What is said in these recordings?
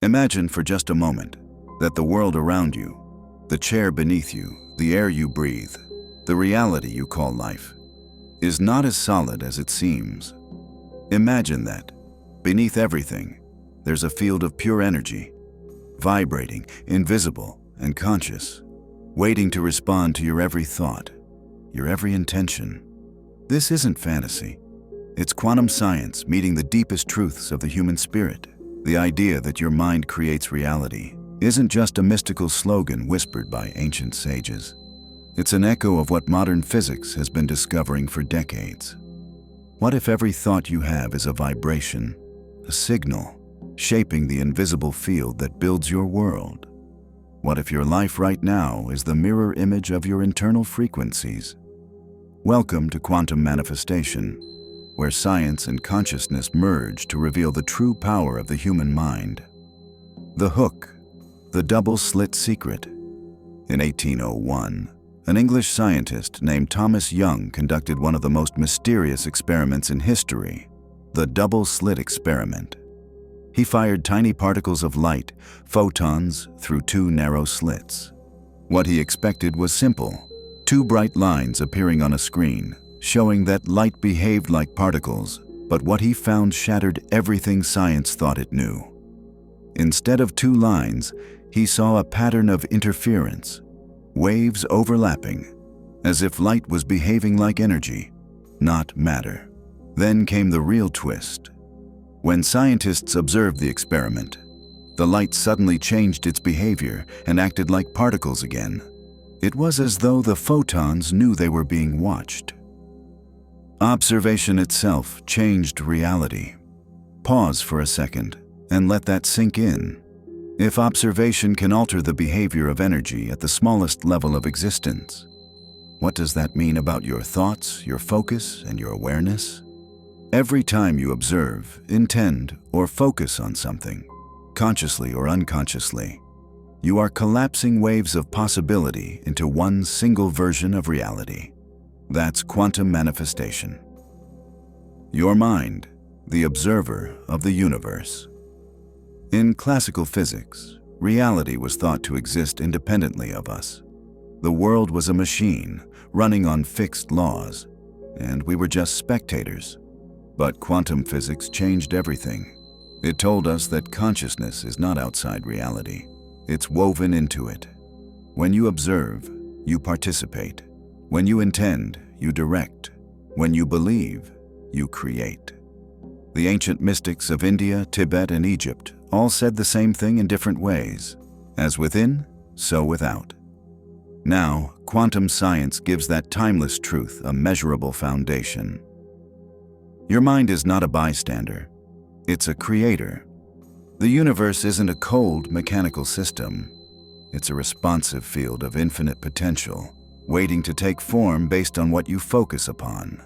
Imagine for just a moment that the world around you, the chair beneath you, the air you breathe, the reality you call life, is not as solid as it seems. Imagine that, beneath everything, there's a field of pure energy, vibrating, invisible, and conscious, waiting to respond to your every thought, your every intention. This isn't fantasy. It's quantum science meeting the deepest truths of the human spirit. The idea that your mind creates reality isn't just a mystical slogan whispered by ancient sages. It's an echo of what modern physics has been discovering for decades. What if every thought you have is a vibration, a signal, shaping the invisible field that builds your world? What if your life right now is the mirror image of your internal frequencies? Welcome to quantum manifestation, where science and consciousness merge to reveal the true power of the human mind. The hook, the double-slit secret. In 1801, an English scientist named Thomas Young conducted one of the most mysterious experiments in history, the double-slit experiment. He fired tiny particles of light, photons, through two narrow slits. What he expected was simple: two bright lines appearing on a screen, showing that light behaved like particles, but what he found shattered everything science thought it knew. Instead of two lines, he saw a pattern of interference, waves overlapping, as if light was behaving like energy, not matter. Then came the real twist. When scientists observed the experiment, the light suddenly changed its behavior and acted like particles again. It was as though the photons knew they were being watched. Observation itself changed reality. Pause for a second and let that sink in. If observation can alter the behavior of energy at the smallest level of existence, what does that mean about your thoughts, your focus, and your awareness? Every time you observe, intend, or focus on something, consciously or unconsciously, you are collapsing waves of possibility into one single version of reality. That's quantum manifestation. Your mind, the observer of the universe. In classical physics, reality was thought to exist independently of us. The world was a machine running on fixed laws, and we were just spectators. But quantum physics changed everything. It told us that consciousness is not outside reality. It's woven into it. When you observe, you participate. When you intend, you direct. When you believe, you create. The ancient mystics of India, Tibet, and Egypt all said the same thing in different ways. As within, so without. Now, quantum science gives that timeless truth a measurable foundation. Your mind is not a bystander. It's a creator. The universe isn't a cold, mechanical system. It's a responsive field of infinite potential, waiting to take form based on what you focus upon.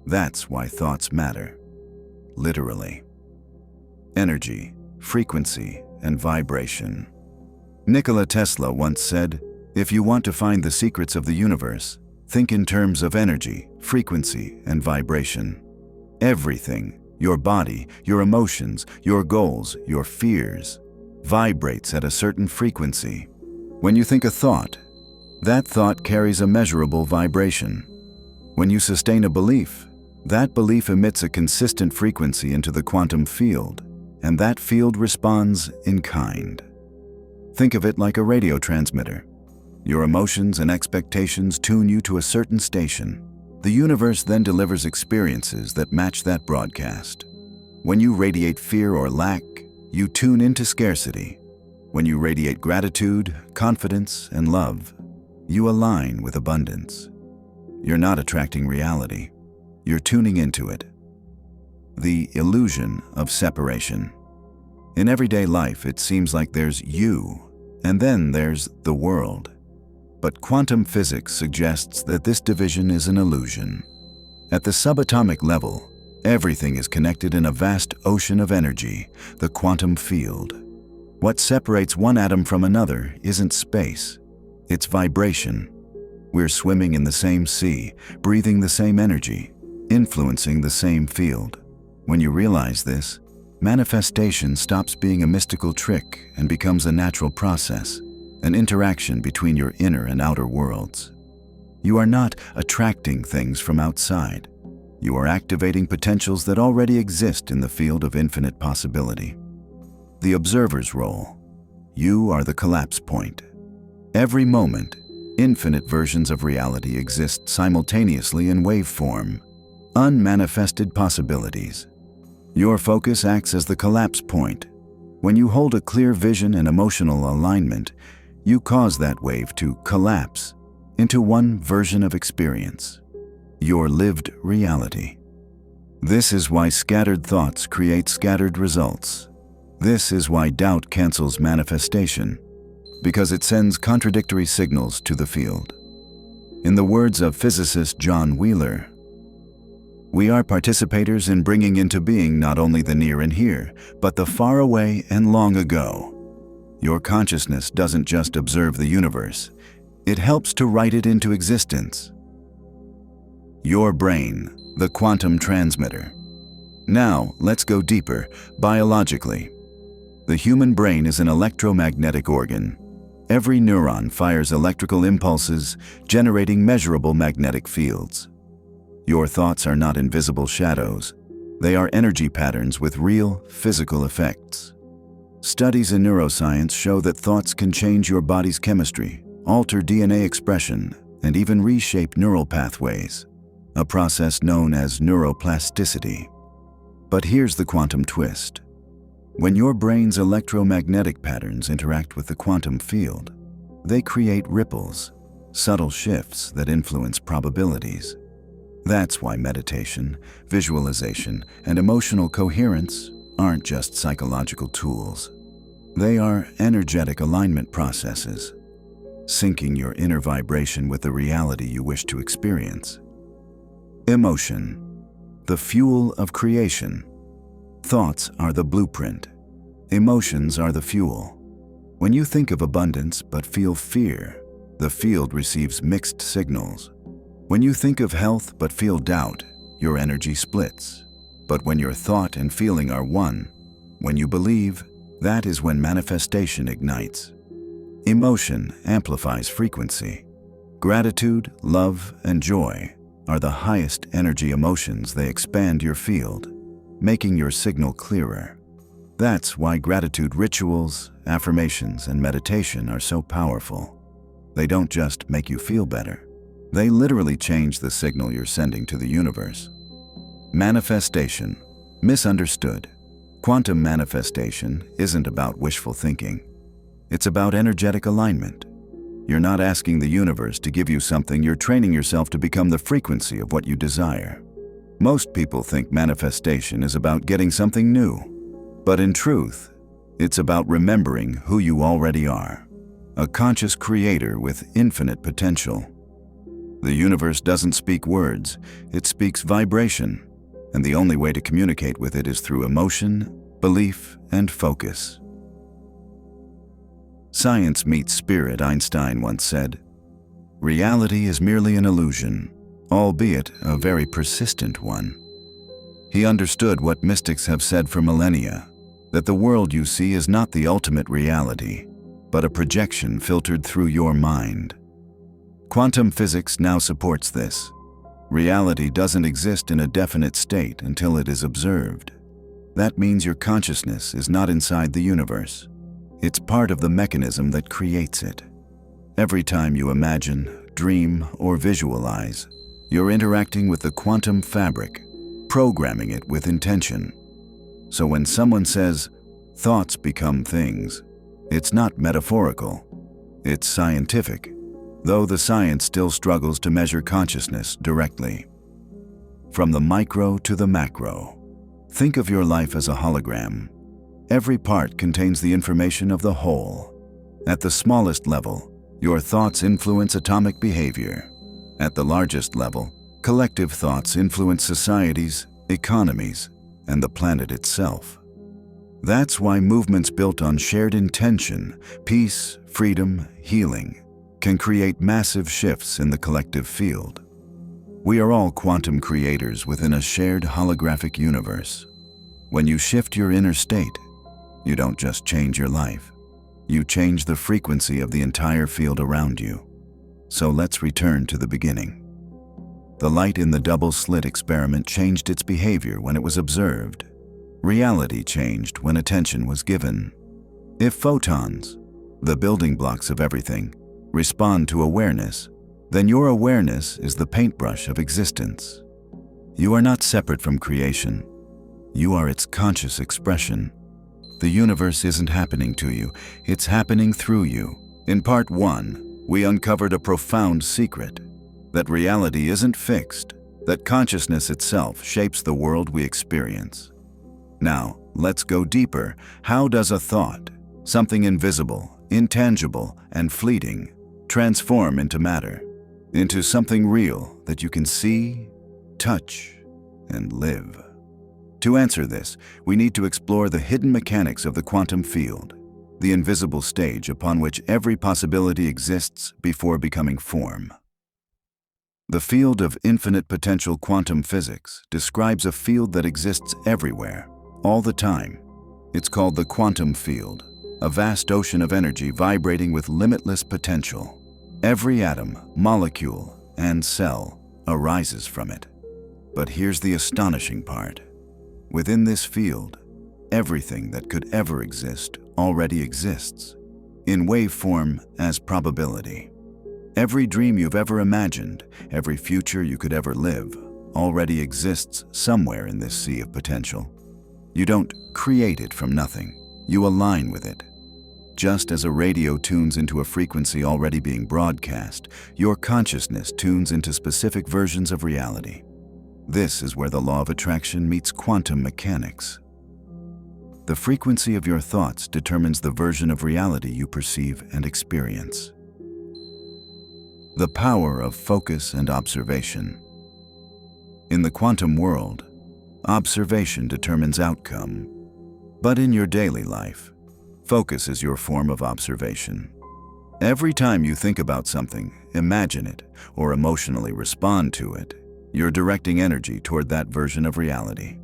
That's why thoughts matter. Literally. Energy, frequency, and vibration. Nikola Tesla once said, "If you want to find the secrets of the universe, think in terms of energy, frequency, and vibration." Everything, your body, your emotions, your goals, your fears, vibrates at a certain frequency. When you think a thought, that thought carries a measurable vibration. When you sustain a belief, that belief emits a consistent frequency into the quantum field, and that field responds in kind. Think of it like a radio transmitter. Your emotions and expectations tune you to a certain station. The universe then delivers experiences that match that broadcast. When you radiate fear or lack, you tune into scarcity. When you radiate gratitude, confidence, and love, you align with abundance. You're not attracting reality. You're tuning into it. The illusion of separation. In everyday life, it seems like there's you, and then there's the world. But quantum physics suggests that this division is an illusion. At the subatomic level, everything is connected in a vast ocean of energy, the quantum field. What separates one atom from another isn't space, it's vibration. We're swimming in the same sea, breathing the same energy, influencing the same field. When you realize this, manifestation stops being a mystical trick and becomes a natural process, an interaction between your inner and outer worlds. You are not attracting things from outside. You are activating potentials that already exist in the field of infinite possibility. The observer's role. You are the collapse point. Every moment, infinite versions of reality exist simultaneously in wave form, unmanifested possibilities. Your focus acts as the collapse point. When you hold a clear vision and emotional alignment, you cause that wave to collapse into one version of experience, your lived reality. This is why scattered thoughts create scattered results. This is why doubt cancels manifestation, because it sends contradictory signals to the field. In the words of physicist John Wheeler, we are participators in bringing into being not only the near and here, but the far away and long ago. Your consciousness doesn't just observe the universe, it helps to write it into existence. Your brain, the quantum transmitter. Now, let's go deeper, biologically. The human brain is an electromagnetic organ. Every neuron fires electrical impulses, generating measurable magnetic fields. Your thoughts are not invisible shadows. They are energy patterns with real, physical effects. Studies in neuroscience show that thoughts can change your body's chemistry, alter DNA expression, and even reshape neural pathways, a process known as neuroplasticity. But here's the quantum twist. When your brain's electromagnetic patterns interact with the quantum field, they create ripples, subtle shifts that influence probabilities. That's why meditation, visualization, and emotional coherence aren't just psychological tools. They are energetic alignment processes, syncing your inner vibration with the reality you wish to experience. Emotion, the fuel of creation. Thoughts are the blueprint. Emotions are the fuel. When you think of abundance but feel fear, the field receives mixed signals. When you think of health but feel doubt, your energy splits. But when your thought and feeling are one, when you believe, that is when manifestation ignites. Emotion amplifies frequency. Gratitude, love, and joy are the highest energy emotions. They expand your field, making your signal clearer. That's why gratitude rituals, affirmations, and meditation are so powerful. They don't just make you feel better. They literally change the signal you're sending to the universe. Manifestation, misunderstood. Quantum manifestation isn't about wishful thinking. It's about energetic alignment. You're not asking the universe to give you something, you're training yourself to become the frequency of what you desire. Most people think manifestation is about getting something new. But in truth, it's about remembering who you already are. A conscious creator with infinite potential. The universe doesn't speak words, it speaks vibration, and the only way to communicate with it is through emotion, belief, and focus. Science meets spirit, Einstein once said. Reality is merely an illusion, albeit a very persistent one. He understood what mystics have said for millennia, that the world you see is not the ultimate reality, but a projection filtered through your mind. Quantum physics now supports this. Reality doesn't exist in a definite state until it is observed. That means your consciousness is not inside the universe. It's part of the mechanism that creates it. Every time you imagine, dream, or visualize, you're interacting with the quantum fabric, programming it with intention. So when someone says, thoughts become things, it's not metaphorical, it's scientific. Though the science still struggles to measure consciousness directly. From the micro to the macro, think of your life as a hologram. Every part contains the information of the whole. At the smallest level, your thoughts influence atomic behavior. At the largest level, collective thoughts influence societies, economies, and the planet itself. That's why movements built on shared intention, peace, freedom, healing, can create massive shifts in the collective field. We are all quantum creators within a shared holographic universe. When you shift your inner state, you don't just change your life. You change the frequency of the entire field around you. So let's return to the beginning. The light in the double-slit experiment changed its behavior when it was observed. Reality changed when attention was given. If photons, the building blocks of everything, respond to awareness, then your awareness is the paintbrush of existence. You are not separate from creation. You are its conscious expression. The universe isn't happening to you, it's happening through you. In part 1, we uncovered a profound secret: that reality isn't fixed, that consciousness itself shapes the world we experience. Now, let's go deeper. How does a thought, something invisible, intangible, and fleeting, transform into matter, into something real that you can see, touch, and live? To answer this, we need to explore the hidden mechanics of the quantum field, the invisible stage upon which every possibility exists before becoming form. The field of infinite potential quantum physics describes a field that exists everywhere, all the time. It's called the quantum field, a vast ocean of energy vibrating with limitless potential. Every atom, molecule, and cell arises from it. But here's the astonishing part. Within this field, everything that could ever exist already exists, in waveform as probability. Every dream you've ever imagined, every future you could ever live, already exists somewhere in this sea of potential. You don't create it from nothing, you align with it. Just as a radio tunes into a frequency already being broadcast, your consciousness tunes into specific versions of reality. This is where the law of attraction meets quantum mechanics. The frequency of your thoughts determines the version of reality you perceive and experience. The power of focus and observation. In the quantum world, observation determines outcome. But in your daily life, focus is your form of observation. Every time you think about something, imagine it, or emotionally respond to it, you're directing energy toward that version of reality.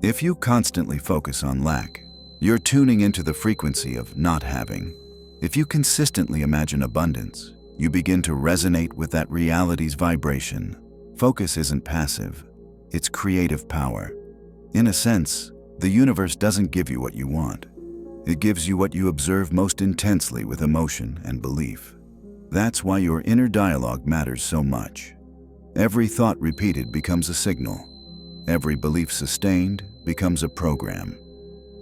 If you constantly focus on lack, you're tuning into the frequency of not having. If you consistently imagine abundance, you begin to resonate with that reality's vibration. Focus isn't passive, it's creative power. In a sense, the universe doesn't give you what you want. It gives you what you observe most intensely with emotion and belief. That's why your inner dialogue matters so much. Every thought repeated becomes a signal. Every belief sustained becomes a program.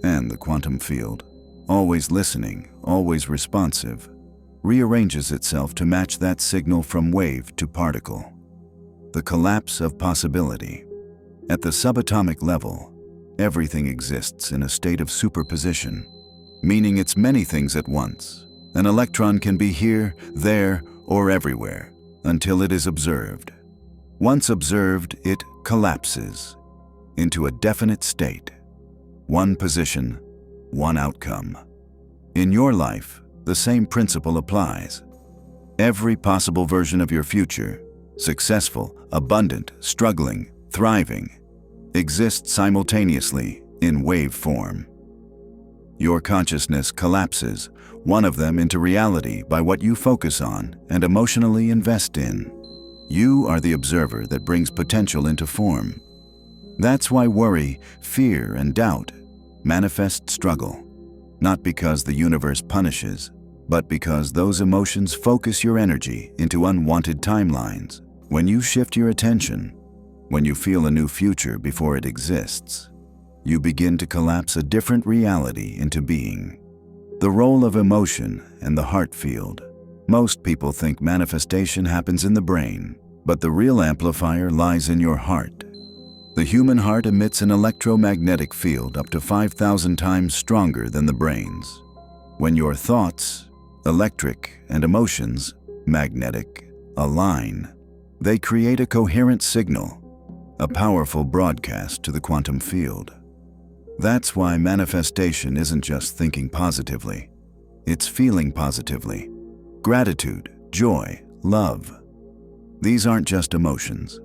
And the quantum field, always listening, always responsive, rearranges itself to match that signal from wave to particle. The collapse of possibility. At the subatomic level, everything exists in a state of superposition, meaning it's many things at once. An electron can be here, there, or everywhere, until it is observed. Once observed, it collapses into a definite state. One position, one outcome. In your life, the same principle applies. Every possible version of your future, successful, abundant, struggling, thriving, exists simultaneously in wave form. Your consciousness collapses, one of them into reality by what you focus on and emotionally invest in. You are the observer that brings potential into form. That's why worry, fear, and doubt manifest struggle, not because the universe punishes, but because those emotions focus your energy into unwanted timelines. When you shift your attention, when you feel a new future before it exists, you begin to collapse a different reality into being. The role of emotion and the heart field. Most people think manifestation happens in the brain, but the real amplifier lies in your heart. The human heart emits an electromagnetic field up to 5,000 times stronger than the brain's. When your thoughts, electric, and emotions, magnetic, align, they create a coherent signal, a powerful broadcast to the quantum field. That's why manifestation isn't just thinking positively, it's feeling positively. Gratitude, joy, love. These aren't just emotions.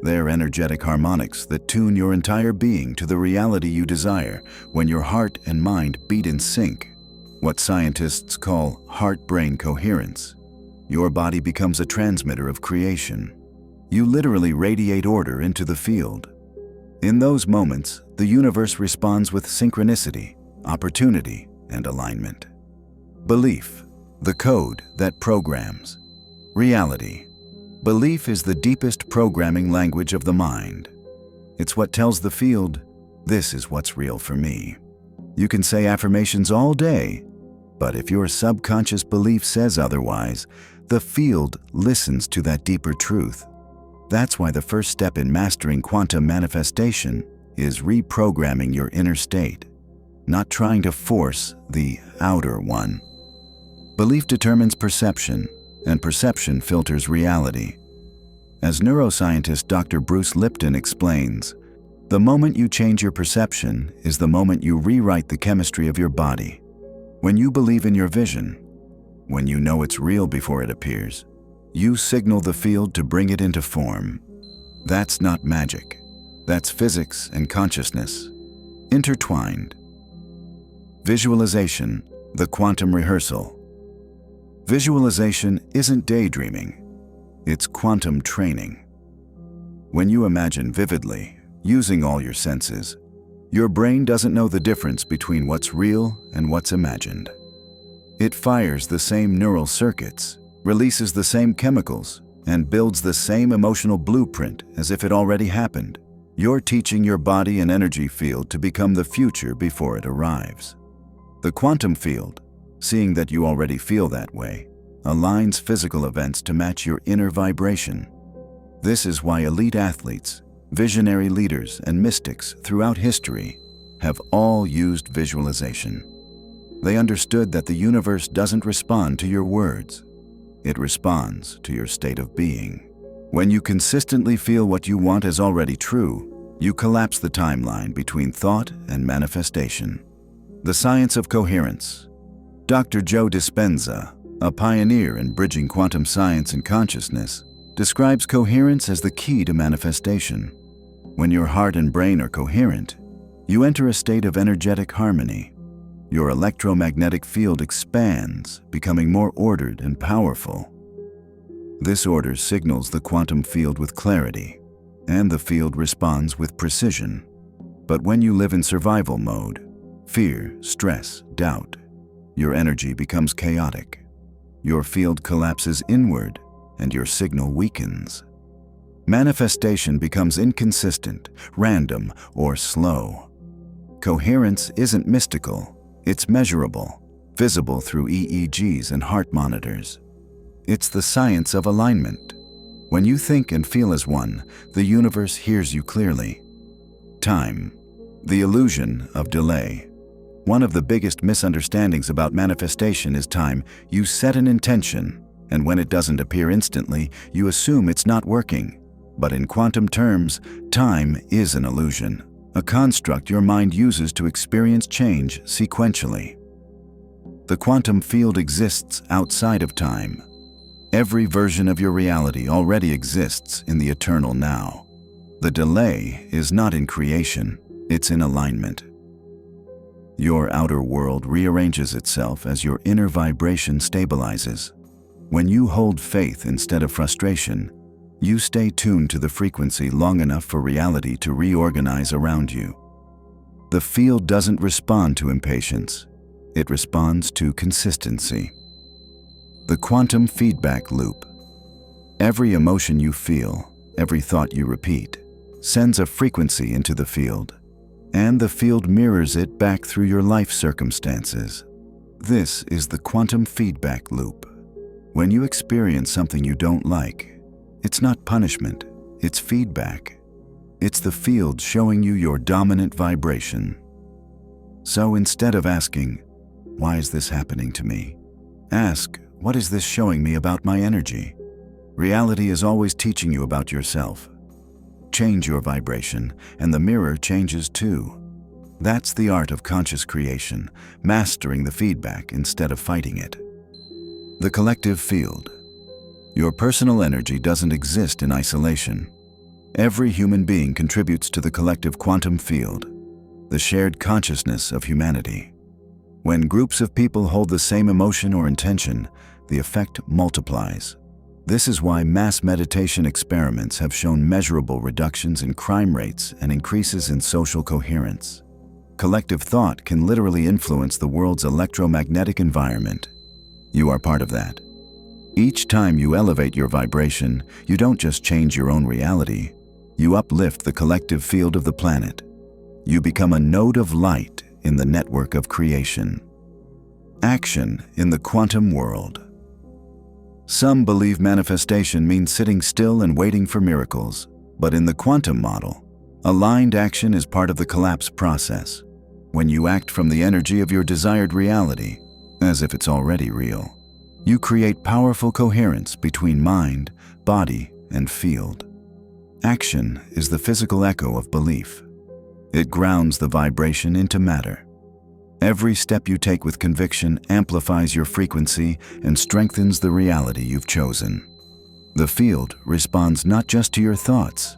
They're energetic harmonics that tune your entire being to the reality you desire when your heart and mind beat in sync, what scientists call heart-brain coherence. Your body becomes a transmitter of creation. You literally radiate order into the field. In those moments, the universe responds with synchronicity, opportunity, and alignment. Belief, the code that programs. Reality. Belief is the deepest programming language of the mind. It's what tells the field, this is what's real for me. You can say affirmations all day, but if your subconscious belief says otherwise, the field listens to that deeper truth. That's why the first step in mastering quantum manifestation is reprogramming your inner state, not trying to force the outer one. Belief determines perception, and perception filters reality. As neuroscientist Dr. Bruce Lipton explains, the moment you change your perception is the moment you rewrite the chemistry of your body. When you believe in your vision, when you know it's real before it appears, you signal the field to bring it into form. That's not magic. That's physics and consciousness, intertwined. Visualization, the quantum rehearsal. Visualization isn't daydreaming, it's quantum training. When you imagine vividly, using all your senses, your brain doesn't know the difference between what's real and what's imagined. It fires the same neural circuits, releases the same chemicals, and builds the same emotional blueprint as if it already happened. You're teaching your body and energy field to become the future before it arrives. The quantum field, seeing that you already feel that way, aligns physical events to match your inner vibration. This is why elite athletes, visionary leaders, and mystics throughout history have all used visualization. They understood that the universe doesn't respond to your words. It responds to your state of being. When you consistently feel what you want is already true, you collapse the timeline between thought and manifestation. The science of coherence. Dr. Joe Dispenza, a pioneer in bridging quantum science and consciousness, describes coherence as the key to manifestation. When your heart and brain are coherent, you enter a state of energetic harmony. Your electromagnetic field expands, becoming more ordered and powerful. This order signals the quantum field with clarity, and the field responds with precision. But when you live in survival mode, fear, stress, doubt, your energy becomes chaotic. Your field collapses inward, and your signal weakens. Manifestation becomes inconsistent, random, or slow. Coherence isn't mystical. It's measurable, visible through EEGs and heart monitors. It's the science of alignment. When you think and feel as one, the universe hears you clearly. Time, the illusion of delay. One of the biggest misunderstandings about manifestation is time. You set an intention, and when it doesn't appear instantly, you assume it's not working. But in quantum terms, time is an illusion, a construct your mind uses to experience change sequentially. The quantum field exists outside of time. Every version of your reality already exists in the eternal now. The delay is not in creation, it's in alignment. Your outer world rearranges itself as your inner vibration stabilizes. When you hold faith instead of frustration, you stay tuned to the frequency long enough for reality to reorganize around you. The field doesn't respond to impatience. It responds to consistency. The quantum feedback loop. Every emotion you feel, every thought you repeat, sends a frequency into the field, and the field mirrors it back through your life circumstances. This is the quantum feedback loop. When you experience something you don't like, it's not punishment, it's feedback. It's the field showing you your dominant vibration. So instead of asking, "Why is this happening to me?" ask, "What is this showing me about my energy?" Reality is always teaching you about yourself. Change your vibration, and the mirror changes too. That's the art of conscious creation, mastering the feedback instead of fighting it. The collective field. Your personal energy doesn't exist in isolation. Every human being contributes to the collective quantum field, the shared consciousness of humanity. When groups of people hold the same emotion or intention, the effect multiplies. This is why mass meditation experiments have shown measurable reductions in crime rates and increases in social coherence. Collective thought can literally influence the world's electromagnetic environment. You are part of that. Each time you elevate your vibration, you don't just change your own reality, you uplift the collective field of the planet. You become a node of light in the network of creation. Action in the quantum world. Some believe manifestation means sitting still and waiting for miracles, but in the quantum model, aligned action is part of the collapse process. When you act from the energy of your desired reality, as if it's already real, you create powerful coherence between mind, body, and field. Action is the physical echo of belief. It grounds the vibration into matter. Every step you take with conviction amplifies your frequency and strengthens the reality you've chosen. The field responds not just to your thoughts,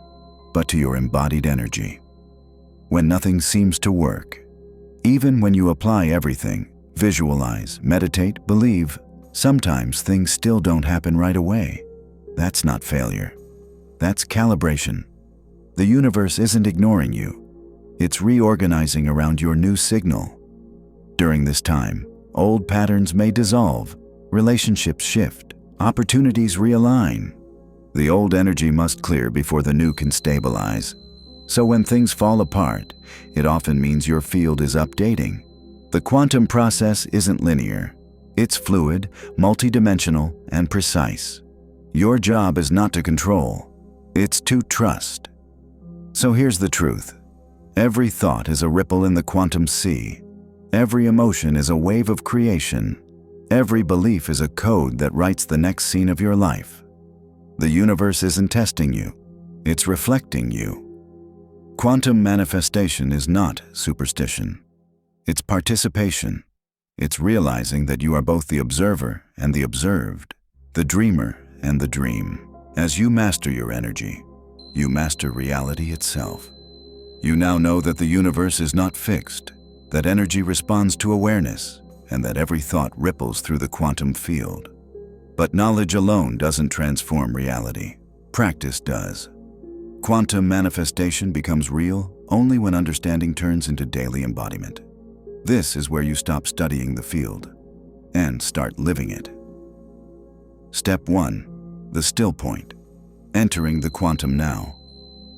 but to your embodied energy. When nothing seems to work, even when you apply everything, visualize, meditate, believe, sometimes things still don't happen right away. That's not failure. That's calibration. The universe isn't ignoring you. It's reorganizing around your new signal. During this time, old patterns may dissolve, relationships shift, opportunities realign. The old energy must clear before the new can stabilize. So when things fall apart, it often means your field is updating. The quantum process isn't linear. It's fluid, multidimensional, and precise. Your job is not to control. It's to trust. So here's the truth. Every thought is a ripple in the quantum sea. Every emotion is a wave of creation. Every belief is a code that writes the next scene of your life. The universe isn't testing you. It's reflecting you. Quantum manifestation is not superstition. It's participation. It's realizing that you are both the observer and the observed, the dreamer and the dream. As you master your energy, you master reality itself. You now know that the universe is not fixed, that energy responds to awareness, and that every thought ripples through the quantum field. But knowledge alone doesn't transform reality. Practice does. Quantum manifestation becomes real only when understanding turns into daily embodiment. This is where you stop studying the field and start living it. Step 1. The still point. Entering the quantum now.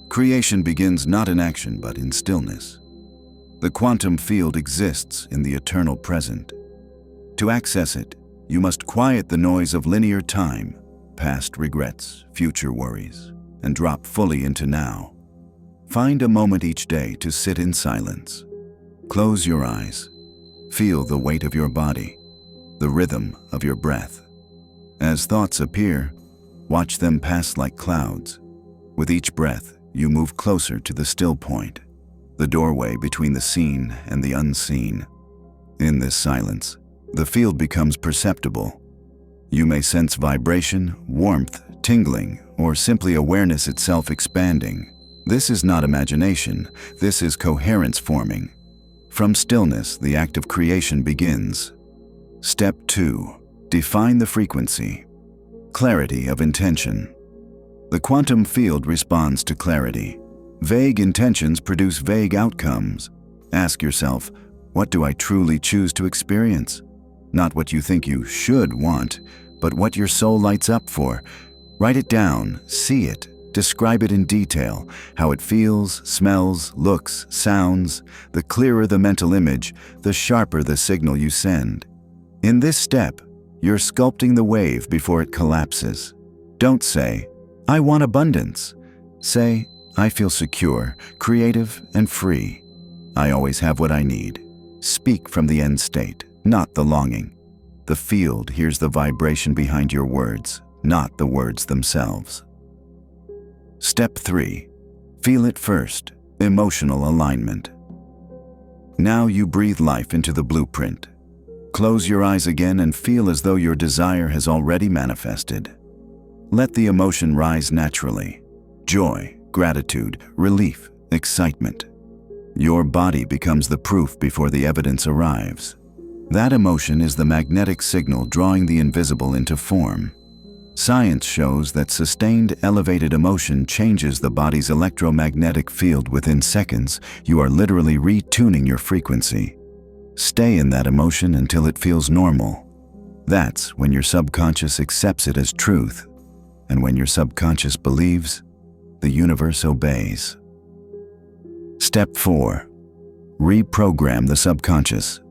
Creation begins not in action but in stillness. The quantum field exists in the eternal present. To access it, you must quiet the noise of linear time, past regrets, future worries, and drop fully into now. Find a moment each day to sit in silence. Close your eyes. Feel the weight of your body, the rhythm of your breath. As thoughts appear, watch them pass like clouds. With each breath, you move closer to the still point, the doorway between the seen and the unseen. In this silence, the field becomes perceptible. You may sense vibration, warmth, tingling, or simply awareness itself expanding. This is not imagination, this is coherence forming. From stillness, the act of creation begins. Step 2. Define the frequency. Clarity of intention. The quantum field responds to clarity. Vague intentions produce vague outcomes. Ask yourself, what do I truly choose to experience? Not what you think you should want, but what your soul lights up for. Write it down, see it, describe it in detail, how it feels, smells, looks, sounds. The clearer the mental image, the sharper the signal you send. In this step, you're sculpting the wave before it collapses. Don't say, I want abundance. Say, I feel secure, creative, and free. I always have what I need. Speak from the end state, not the longing. The field hears the vibration behind your words, not the words themselves. Step 3. Feel it first. Emotional alignment. Now you breathe life into the blueprint. Close your eyes again and feel as though your desire has already manifested. Let the emotion rise naturally. Joy, gratitude, relief, excitement. Your body becomes the proof before the evidence arrives. That emotion is the magnetic signal drawing the invisible into form. Science shows that sustained elevated emotion changes the body's electromagnetic field within seconds. You are literally retuning your frequency. Stay in that emotion until it feels normal. That's when your subconscious accepts it as truth. And when your subconscious believes, the universe obeys. Step 4. Reprogram the subconscious.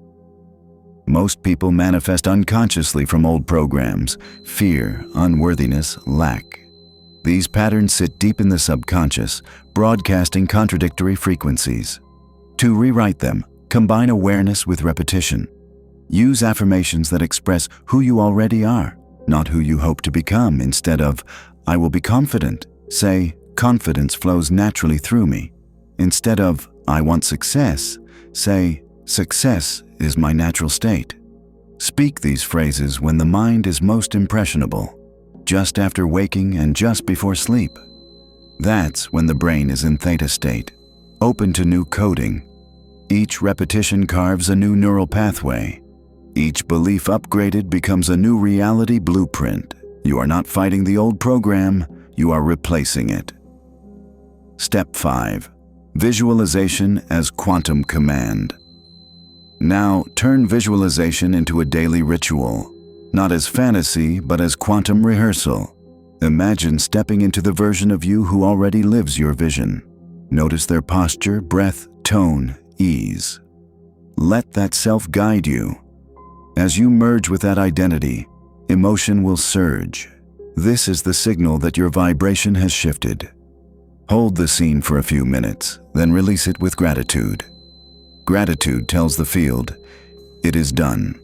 Most people manifest unconsciously from old programs: fear, unworthiness, lack. These patterns sit deep in the subconscious, broadcasting contradictory frequencies. To rewrite them, combine awareness with repetition. Use affirmations that express who you already are, not who you hope to become. Instead of, "I will be confident," say, "Confidence flows naturally through me." Instead of, "I want success," say, "Success is my natural state." Speak these phrases when the mind is most impressionable, just after waking and just before sleep. That's when the brain is in theta state, open to new coding. Each repetition carves a new neural pathway. Each belief upgraded becomes a new reality blueprint. You are not fighting the old program, you are replacing it. Step 5. Visualization as quantum command. Now, turn visualization into a daily ritual, not as fantasy, but as quantum rehearsal. Imagine stepping into the version of you who already lives your vision. Notice their posture, breath, tone, ease. Let that self guide you. As you merge with that identity, emotion will surge. This is the signal that your vibration has shifted. Hold the scene for a few minutes, then release it with gratitude. Gratitude tells the field, it is done.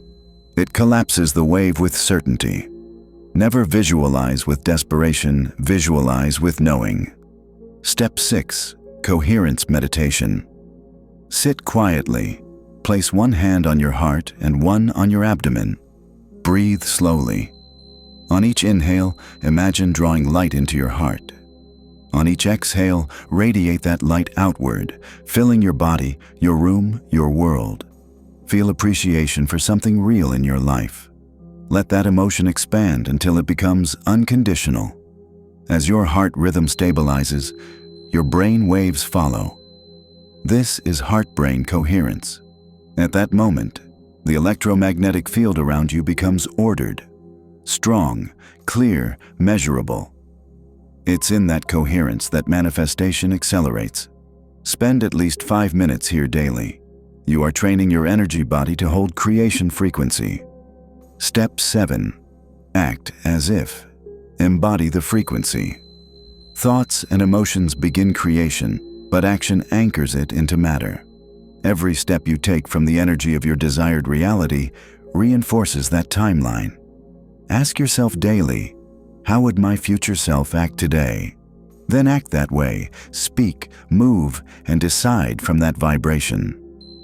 It collapses the wave with certainty. Never visualize with desperation, visualize with knowing. Step 6. Coherence meditation. Sit quietly. Place one hand on your heart and one on your abdomen. Breathe slowly. On each inhale, imagine drawing light into your heart. On each exhale, radiate that light outward, filling your body, your room, your world. Feel appreciation for something real in your life. Let that emotion expand until it becomes unconditional. As your heart rhythm stabilizes, your brain waves follow. This is heart-brain coherence. At that moment, the electromagnetic field around you becomes ordered, strong, clear, measurable. It's in that coherence that manifestation accelerates. Spend at least 5 minutes here daily. You are training your energy body to hold creation frequency. Step 7. Act as if. Embody the frequency. Thoughts and emotions begin creation, but action anchors it into matter. Every step you take from the energy of your desired reality reinforces that timeline. Ask yourself daily, how would my future self act today? Then act that way, speak, move, and decide from that vibration.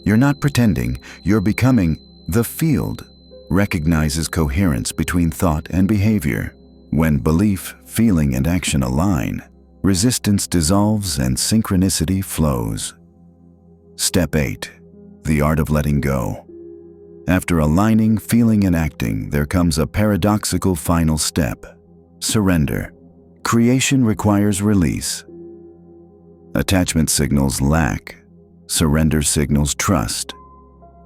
You're not pretending, you're becoming. The field recognizes coherence between thought and behavior. When belief, feeling, and action align, resistance dissolves and synchronicity flows. Step 8. The art of letting go. After aligning, feeling, and acting, there comes a paradoxical final step. Surrender. Creation requires release. Attachment signals lack. Surrender signals trust.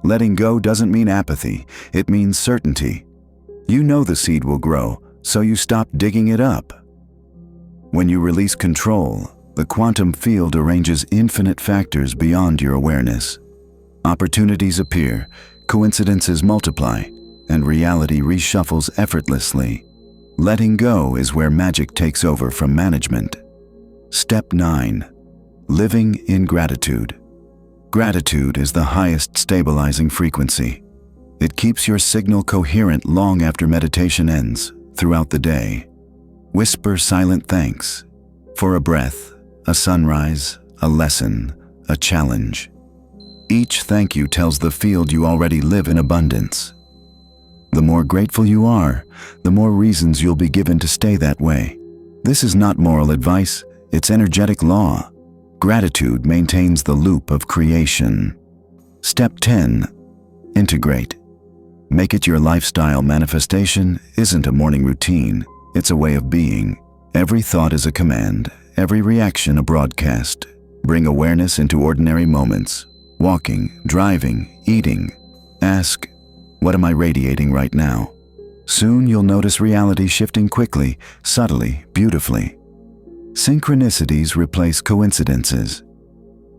Letting go doesn't mean apathy, it means certainty. You know the seed will grow, so you stop digging it up. When you release control, the quantum field arranges infinite factors beyond your awareness. Opportunities appear, coincidences multiply, and reality reshuffles effortlessly. Letting go is where magic takes over from management. Step 9. Living in gratitude. Gratitude is the highest stabilizing frequency. It keeps your signal coherent long after meditation ends, throughout the day. Whisper silent thanks for a breath, a sunrise, a lesson, a challenge. Each thank you tells the field you already live in abundance. The more grateful you are, the more reasons you'll be given to stay that way. This is not moral advice, its energetic law. Gratitude maintains the loop of creation. Step 10. Integrate. Make it your lifestyle. Manifestation isn't a morning routine, it's a way of being. Every thought is a command, every reaction a broadcast. Bring awareness into ordinary moments. Walking, driving, eating. Ask, what am I radiating right now? Soon you'll notice reality shifting quickly, subtly, beautifully. Synchronicities replace coincidences.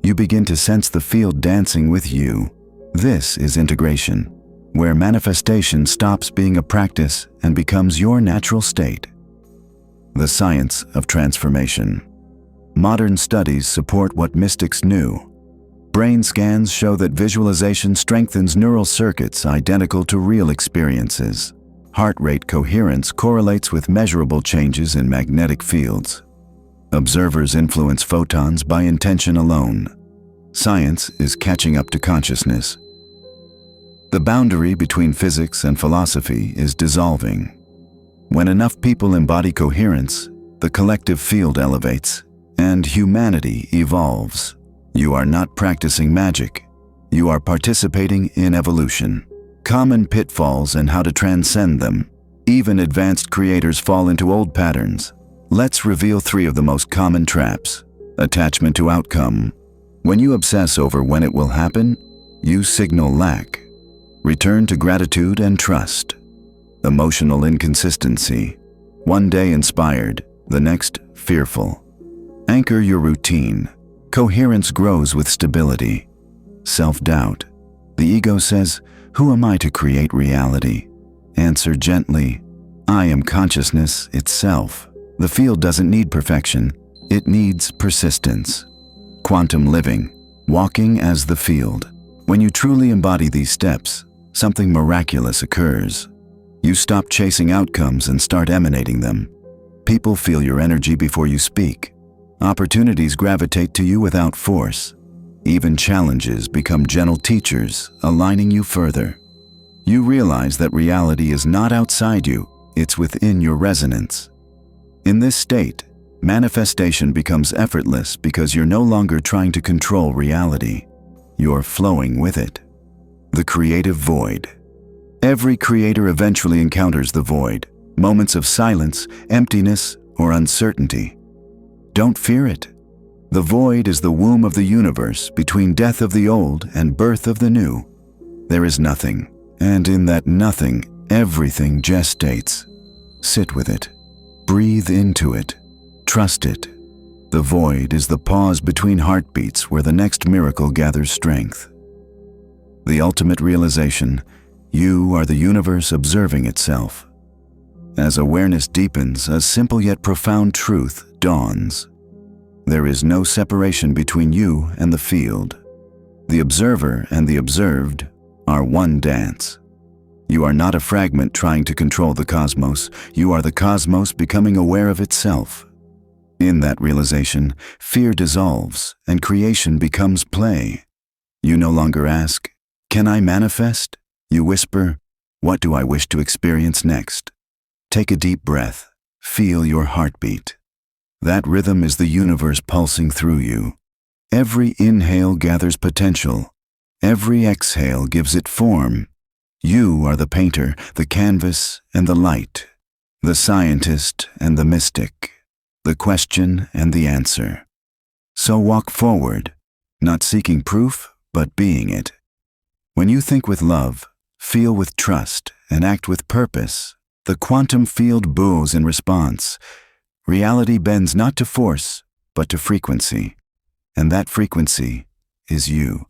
You begin to sense the field dancing with you. This is integration, where manifestation stops being a practice and becomes your natural state. The science of transformation. Modern studies support what mystics knew. Brain scans show that visualization strengthens neural circuits identical to real experiences. Heart rate coherence correlates with measurable changes in magnetic fields. Observers influence photons by intention alone. Science is catching up to consciousness. The boundary between physics and philosophy is dissolving. When enough people embody coherence, the collective field elevates, and humanity evolves. You are not practicing magic. You are participating in evolution. Common pitfalls and how to transcend them. Even advanced creators fall into old patterns. Let's reveal 3 of the most common traps. Attachment to outcome. When you obsess over when it will happen, you signal lack. Return to gratitude and trust. Emotional inconsistency. One day inspired, the next fearful. Anchor your routine. Coherence grows with stability. Self-doubt. The ego says, "Who am I to create reality?" Answer gently, "I am consciousness itself." The field doesn't need perfection, it needs persistence. Quantum living, walking as the field. When you truly embody these steps, something miraculous occurs. You stop chasing outcomes and start emanating them. People feel your energy before you speak. Opportunities gravitate to you without force. Even challenges become gentle teachers, aligning you further. You realize that reality is not outside you, it's within your resonance. In this state, manifestation becomes effortless because you're no longer trying to control reality. You're flowing with it. The creative void. Every creator eventually encounters the void, moments of silence, emptiness, or uncertainty. Don't fear it. The void is the womb of the universe between death of the old and birth of the new. There is nothing, and in that nothing, everything gestates. Sit with it. Breathe into it. Trust it. The void is the pause between heartbeats where the next miracle gathers strength. The ultimate realization, you are the universe observing itself. As awareness deepens, a simple yet profound truth dawns. There is no separation between you and the field. The observer and the observed are one dance. You are not a fragment trying to control the cosmos. You are the cosmos becoming aware of itself. In that realization, fear dissolves and creation becomes play. You no longer ask, "Can I manifest?" You whisper, "What do I wish to experience next?" Take a deep breath. Feel your heartbeat. That rhythm is the universe pulsing through you. Every inhale gathers potential. Every exhale gives it form. You are the painter, the canvas, and the light, the scientist and the mystic, the question and the answer. So walk forward, not seeking proof, but being it. When you think with love, feel with trust, and act with purpose, the quantum field bows in response. Reality bends not to force, but to frequency. And that frequency is you.